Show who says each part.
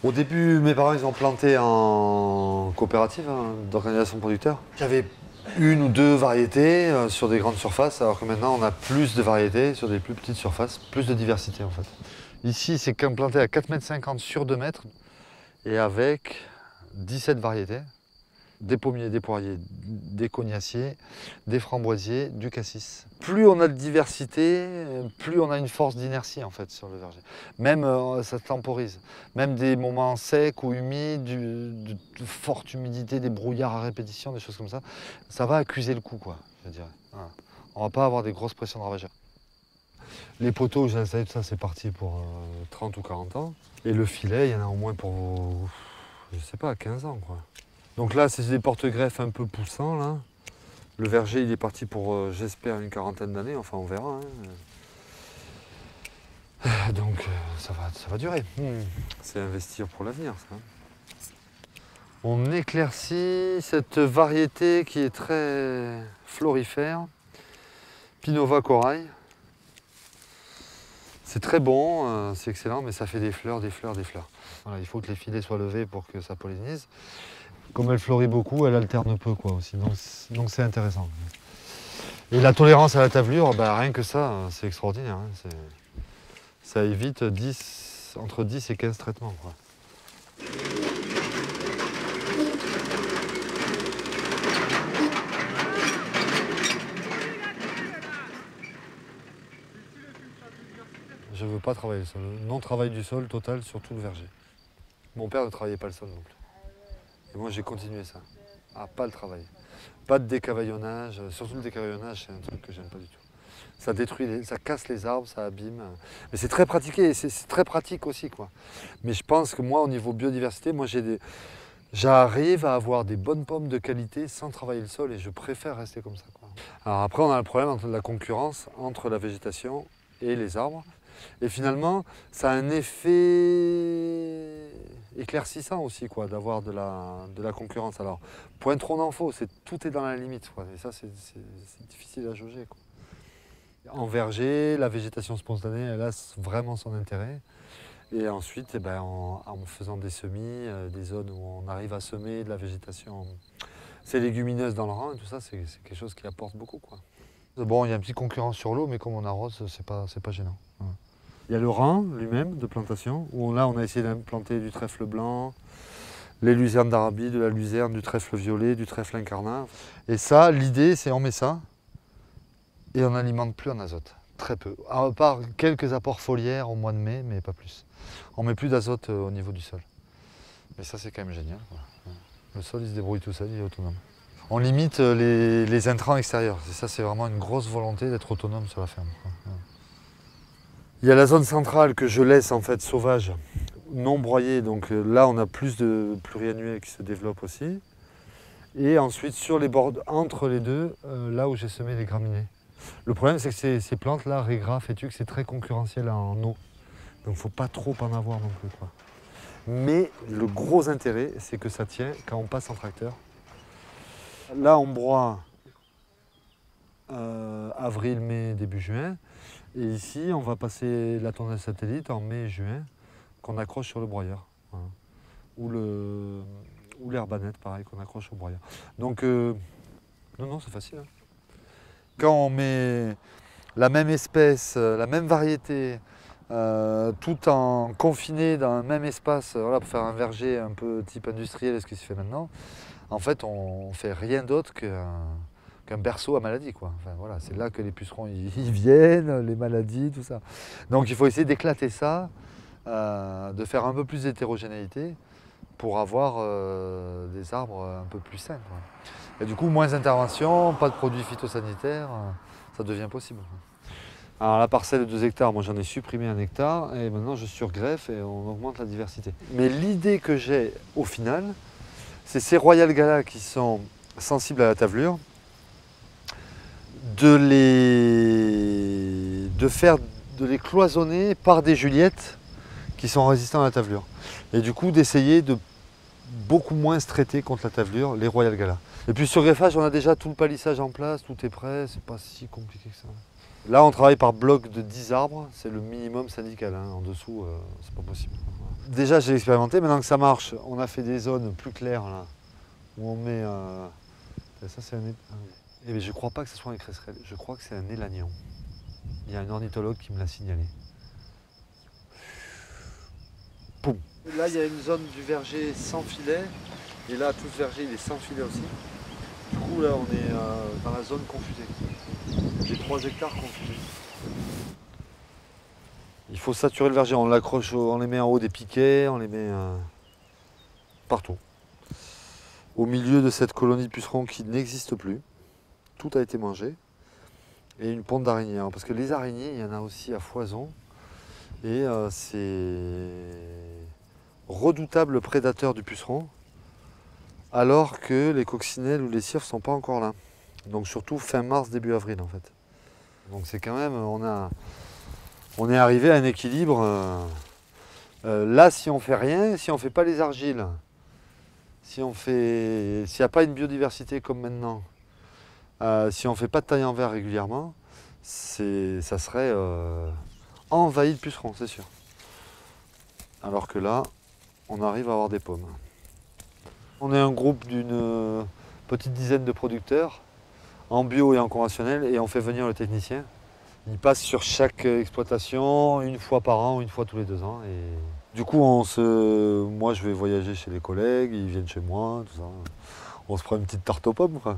Speaker 1: Au début, mes parents, ils ont planté en coopérative d'organisation de producteurs. J'avais une ou deux variétés sur des grandes surfaces, alors que maintenant, on a plus de variétés sur des plus petites surfaces, plus de diversité en fait. Ici, c'est planté à 4,50 m sur 2 mètres et avec 17 variétés. Des pommiers, des poiriers, des cognaciers, des framboisiers, du cassis. Plus on a de diversité, plus on a une force d'inertie en fait sur le verger. Même ça temporise. Même des moments secs ou humides, de forte humidité, des brouillards à répétition, des choses comme ça va accuser le coup quoi, je dirais. Voilà. On va pas avoir des grosses pressions de ravageurs. Les poteaux, j'ai installé tout ça, c'est parti pour 30 ou 40 ans. Et le filet, il y en a au moins pour, je sais pas, 15 ans quoi. Donc là, c'est des porte-greffes un peu poussants. Là. Le verger, il est parti pour, j'espère, une quarantaine d'années. Enfin, on verra. Donc, ça va durer. C'est investir pour l'avenir, ça. On éclaircit cette variété qui est très florifère. Pinova corail. C'est très bon, c'est excellent, mais ça fait des fleurs, des fleurs, des fleurs. Voilà, il faut que les filets soient levés pour que ça pollinise. Comme elle fleurit beaucoup, elle alterne peu quoi aussi, donc c'est intéressant. Et la tolérance à la tavelure, bah, rien que ça, c'est extraordinaire. Hein, ça évite entre 10 et 15 traitements. Quoi. Je ne veux pas travailler le sol. Non-travail du sol total sur tout le verger. Mon père ne travaillait pas le sol non plus. Et moi j'ai continué ça, à pas le travailler. Pas de décavaillonnage, surtout le décavaillonnage, c'est un truc que j'aime pas du tout. Ça détruit, ça casse les arbres, ça abîme. Mais c'est très pratiqué, c'est très pratique aussi quoi. Mais je pense que moi au niveau biodiversité, j'arrive à avoir des bonnes pommes de qualité sans travailler le sol et je préfère rester comme ça. Quoi. Alors après on a le problème entre la concurrence entre la végétation et les arbres. Et finalement, ça a un effet éclaircissant aussi, quoi, d'avoir de la concurrence. Alors, point trop n'en faut, tout est dans la limite, quoi. Et ça, c'est difficile à jauger, quoi. En verger, la végétation spontanée, elle a vraiment son intérêt. Et ensuite, eh ben, en faisant des semis, des zones où on arrive à semer de la végétation, ces légumineuses dans le rang, et tout ça, c'est quelque chose qui apporte beaucoup, quoi. Bon, il y a une petite concurrence sur l'eau, mais comme on arrose, c'est pas gênant. Ouais. Il y a le rang lui-même de plantation, où là on a essayé d'implanter du trèfle blanc, les luzernes d'Arabie, de la luzerne, du trèfle violet, du trèfle incarnat. Et ça, l'idée c'est on met ça et on n'alimente plus en azote, très peu. À part quelques apports foliaires au mois de mai, mais pas plus. On met plus d'azote au niveau du sol. Mais ça c'est quand même génial. Quoi. Le sol il se débrouille tout seul, il est autonome. On limite les intrants extérieurs. Et ça c'est vraiment une grosse volonté d'être autonome sur la ferme. Quoi. Il y a la zone centrale que je laisse en fait sauvage, non broyée, donc là on a plus de pluriannuels qui se développent aussi. Et ensuite sur les bords, entre les deux, là où j'ai semé les graminées. Le problème c'est que ces plantes-là, régras, fétuques, c'est très concurrentiel en eau. Donc il ne faut pas trop en avoir non plus. Quoi. Mais le gros intérêt, c'est que ça tient quand on passe en tracteur. Là on broie avril, mai, début juin. Et ici, on va passer la tonnelle satellite en mai et juin, qu'on accroche sur le broyeur. Voilà. Ou l'herbanette, pareil, qu'on accroche au broyeur. Donc, non, c'est facile. Hein. Quand on met la même espèce, la même variété, tout en confiné dans un même espace, voilà, pour faire un verger un peu type industriel, ce qui se fait maintenant, en fait, on ne fait rien d'autre qu'un berceau à maladie. Quoi. Enfin, voilà, c'est là que les pucerons ils viennent, les maladies, tout ça. Donc il faut essayer d'éclater ça, de faire un peu plus d'hétérogénéité pour avoir des arbres un peu plus sains. Quoi. Et du coup, moins d'intervention, pas de produits phytosanitaires, ça devient possible. Alors la parcelle de 2 hectares, moi j'en ai supprimé 1 hectare et maintenant je surgreffe et on augmente la diversité. Mais l'idée que j'ai au final, c'est ces Royal Gala qui sont sensibles à la tavelure, de les cloisonner par des Juliettes qui sont résistants à la tavelure. Et du coup d'essayer de beaucoup moins se traiter contre la tavelure, les Royal Gala. Et puis sur greffage, on a déjà tout le palissage en place, tout est prêt, c'est pas si compliqué que ça. Là on travaille par bloc de 10 arbres, c'est le minimum syndical, hein. En dessous c'est pas possible. Déjà, j'ai expérimenté. Maintenant que ça marche, on a fait des zones plus claires là, où on met. Ça, c'est un. Et je crois pas que ce soit un cresserelle. Je crois que c'est un élanion. Il y a un ornithologue qui me l'a signalé. Poum. Là, il y a une zone du verger sans filet. Et là, tout ce verger, il est sans filet aussi. Du coup, là, on est dans la zone confusée. J'ai 3 hectares confusés. Il faut saturer le verger. On l'accroche, on les met en haut des piquets, on les met partout. Au milieu de cette colonie de pucerons qui n'existe plus. Tout a été mangé. Et une ponte d'araignées. Parce que les araignées, il y en a aussi à foison. Et c'est redoutable prédateur du puceron. Alors que les coccinelles ou les cirques ne sont pas encore là. Donc surtout fin mars, début avril en fait. Donc c'est quand même, on est arrivé à un équilibre. Là, si on fait rien, si on ne fait pas les argiles, s'il n'y a pas une biodiversité comme maintenant, si on ne fait pas de taille en verre régulièrement, ça serait envahi de pucerons, c'est sûr. Alors que là, on arrive à avoir des pommes. On est un groupe d'une petite dizaine de producteurs, en bio et en conventionnel, et on fait venir le technicien. Il passe sur chaque exploitation une fois par an ou une fois tous les 2 ans. Et du coup, moi je vais voyager chez les collègues, ils viennent chez moi, tout ça. On se prend une petite tarte aux pommes, quoi.